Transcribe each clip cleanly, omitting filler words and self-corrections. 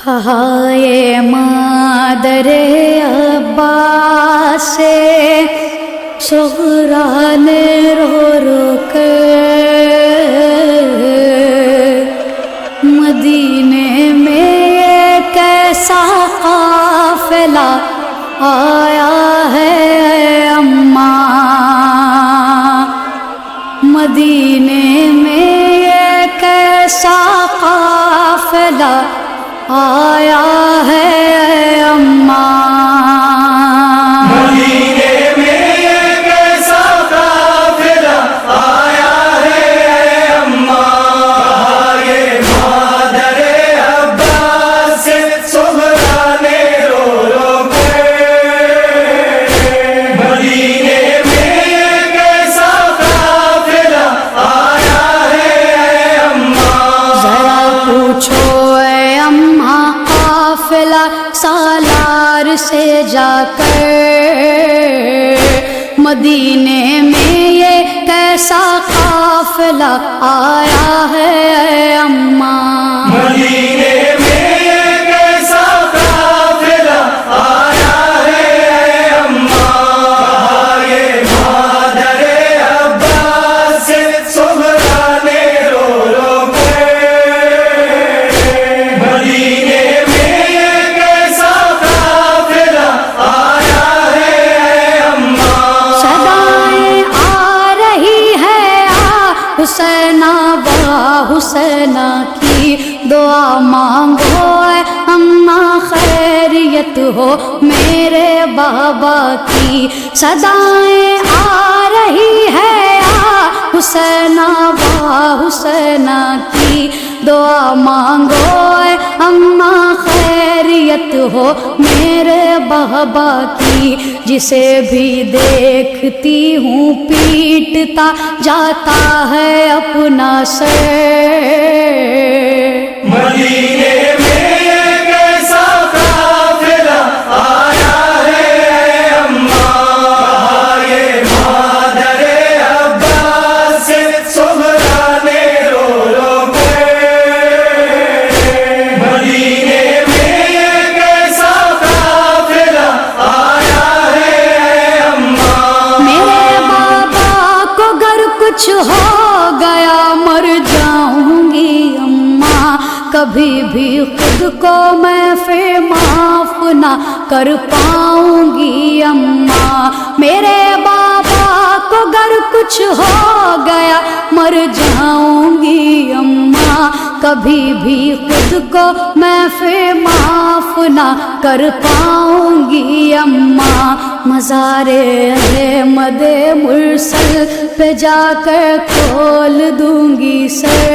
کہا یہ مادر عباس سے صغرا نے رو رو کر مدینے میں یہ کیسا قافلہ آیا ہے اماں، مدینے میں یہ کیسا قافلہ آیا ہے اماں، مدینے میں یہ کیسا قافلہ آیا ہے اماں، یہ مادر عباس سے صغرا نے رو رو کر مدینے میں یہ کیسا قافلہ آیا ہے اماں، ذرا پوچھو اے اماں قافلہ سالار سے جا کر مدینے میں یہ کیسا قافلہ آیا ہے اماں، مدینے میں یہ کیسا قافلہ آیا ہے اماں، یہ مادر عباس سے صغرا نے رو رو کر مدینے میں یہ کیسا قافلہ آیا ہے اماں، صدائیں آ رہی ہے حسینہ با حسینہ کی دعا مانگو اے اماں خیریت ہو میرے بابا کی، صدائیں آ رہی ہے حسینہ با حسینہ کی دعا مانگو اے اماں خیریت ہو میرے بابا کی، جسے بھی دیکھتی ہوں پیٹتا جاتا ہے اپنا سر، مدینے میں یہ کیسا قافلہ آیا ہے اماں، یہ مادر عباس سے صغرا نے رو رو کر مدینے میں یہ کیسا قافلہ آیا ہے اماں، میرے بابا کو گر کچھ ہو گیا مر جاؤں گی اماں، کبھی بھی خود کو میں پھر معاف نہ کر پاؤں گی اماں، میرے بابا کو گر کچھ ہو گیا مر جاؤں گی اماں، کبھی بھی خود کو میں پھر معاف نہ کر پاؤں گی اماں، مزار احمد مرسل پہ جا کر کھول دوں گی سر،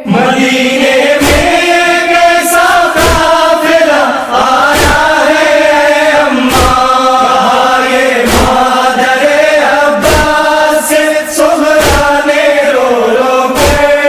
مدینے میں یہ کیسا قافلہ آیا ہے اماں، یہ مادر عباس سے صغرا نے رو رو کر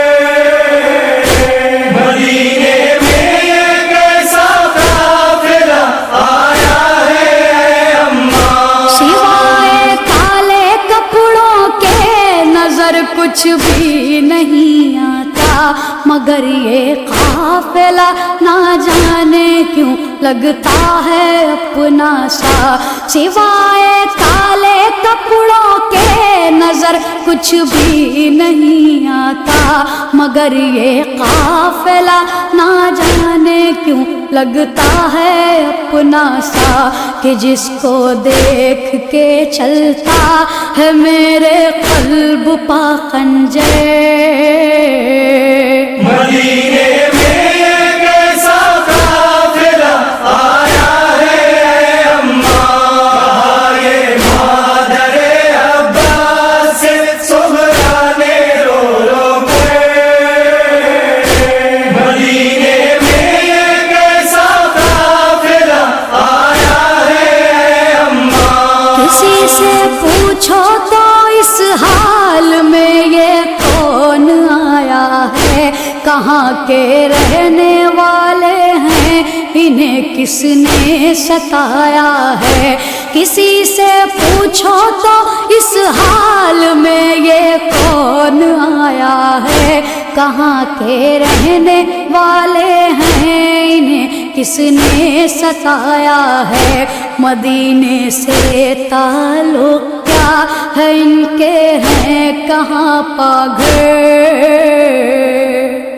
مدینے میں یہ کیسا قافلہ آیا ہے اماں، سوائے کالے کپڑوں کے نظر کچھ بھی نہیں آتا، مگر یہ قافلہ نہ جانے کیوں لگتا ہے اپنا سا، سوائے کالے کپڑوں کے نظر کچھ بھی نہیں آتا، مگر یہ قافلہ نہ جانے کیوں لگتا ہے اپنا سا، کہ جس کو دیکھ کے چلتا ہے میرے قلب پا خنجر، مدینے میں یہ کیسا قافلہ آیا ہے اماں، یہ مادر عباس سے صغرا نے رو رو کر مدینے میں یہ کیسا قافلہ آیا ہے اماں، کسی سے پوچھو تو اس حال میں یہ کون آیا ہے، کہاں کے رہنے والے ہیں انہیں کس نے ستایا ہے، کسی سے پوچھو تو اس حال میں یہ کون آیا ہے، کہاں کے رہنے والے ہیں، انہیں کس نے ستایا ہے؟ مدینے سے تعلق کیا ہے ان کے، ہیں کہاں پاگل؟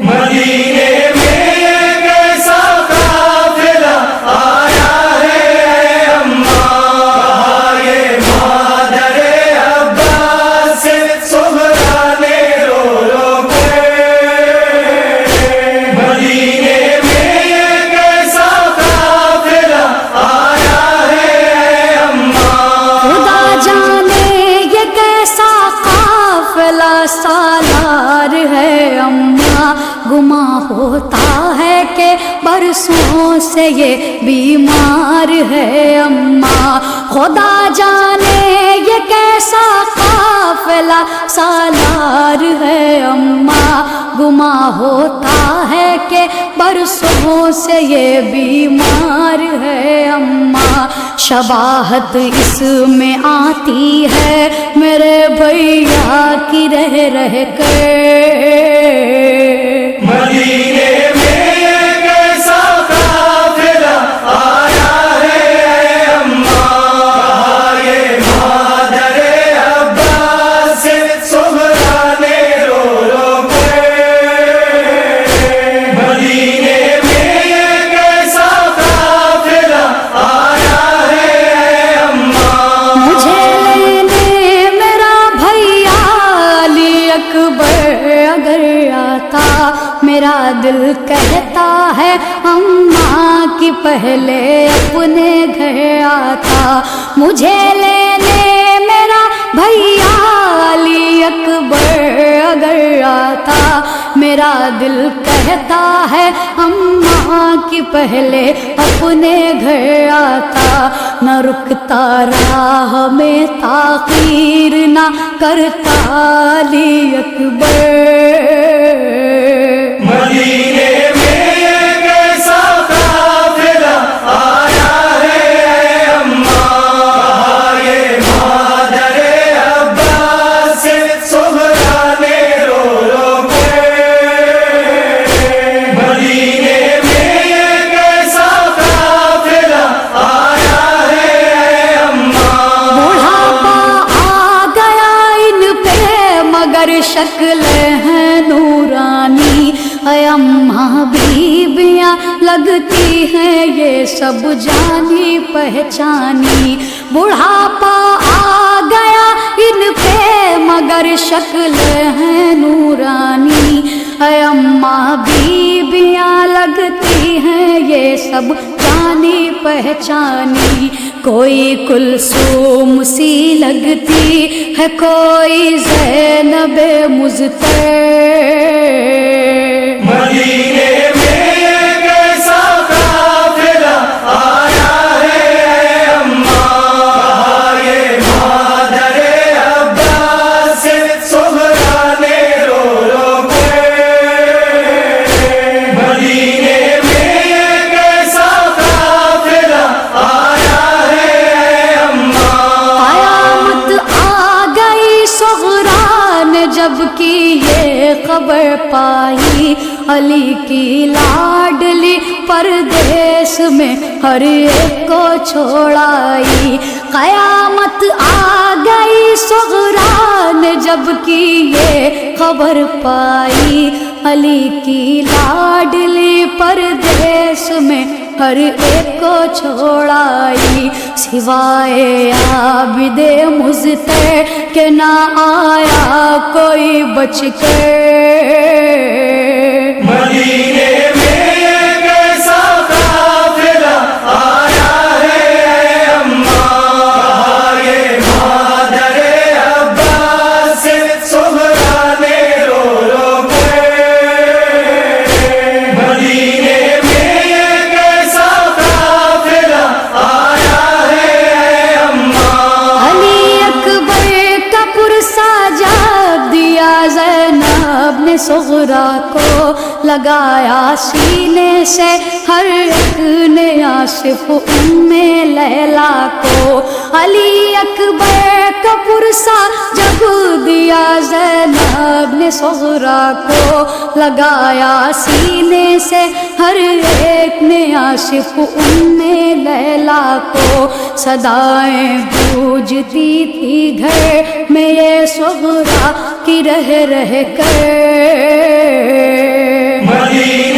مدینے میں کیسا قافلہ آیا ہے اماں، یہ مادر عباس سے سغرا نے رو رو کے۔ مدینے میں کیسا قافلہ آیا ہے اماں، خدا جانے یہ کیسا قافلہ سالار ہے اماں، گماں ہوتا ہے کہ برسوں سے یہ بیمار ہے اماں۔ خدا جانے یہ کیسا قافلہ سالار ہے اماں، گماں ہوتا ہے کہ برسوں سے یہ بیمار ہے اماں۔ شباہت اس میں آتی ہے میرے بھیا کی رہ رہ کے۔ مدینے میں کیسا قافلہ آیا ہے اماں، یہ مادر عباس سے سغرا نے رو رو کے۔ مدینے میں کیسا قافلہ آیا ہے اماں، مجھے لینے میرا بھیا علی اکبر اگر آتا، میرا دل کہتا ہے اماں کی پہلے اپنے گھر آتا۔ مجھے لینے میرا بھیا علی اکبر اگر آتا، میرا دل کہتا ہے اماں کی پہلے اپنے گھر آتا۔ نہ رکتا راہ میں تاخیر نہ کرتا علی اکبر۔ مدینے میں کیسا قافلہ آیا ہے اماں، یہ مادر عباس سے سغرا نے رو رو کے۔ مدینے میں کیسا قافلہ آیا ہے اماں، بڑھاپا آ گیا ان پہ مگر شکل ہے نورانی، اے اماں بیبیاں لگتی ہیں یہ سب جانی پہچانی۔ بڑھاپا آ گیا ان پہ مگر شکل ہے نورانی، اے اماں بیبیاں لگتی ہیں یہ سب جانی پہچانی۔ کوئی کلثوم سی لگتی ہے، کوئی زینب مضطر۔ مدینے میں کیسا قافلہ آیا ہے اماں، یہ مادر عباس سے سغرا نے رو رو کے۔ مدینے میں کیسا قافلہ آیا ہے اماں، قیامت آ گئی صغرا نے جب کی یہ خبر پائی، علی کی لاڈلی پردیس میں ہر ایک کو چھوڑائی۔ قیامت آ گئی صغرا نے جب کی یہ خبر پائی، علی کی لاڈلی پردیس میں ہر ایک کو چھوڑائی۔ سوائے عابد مضطر کہ نہ آیا کوئی بچ کے۔ مدینے میں کیسا قافلہ آیا ہے اماں، یہ مادر عباس سے سغرا نے رو رو کے۔ مدینے میں کیسا قافلہ آیا ہے اماں، علی اکبر کا پرسا جب دیا زینب نے صغرا کو، لگایا سینے سے ہر ایک نے آصف ام لیلا کو علی اکبر کا پرسا جب دیا زینب نے صغرا کو لگایا سینے سے ہر ایک نے آصف ام لیلا کو صدائیں گونجتی تھی گھر میں یہ صغرا کی رہ رہ کر مدینے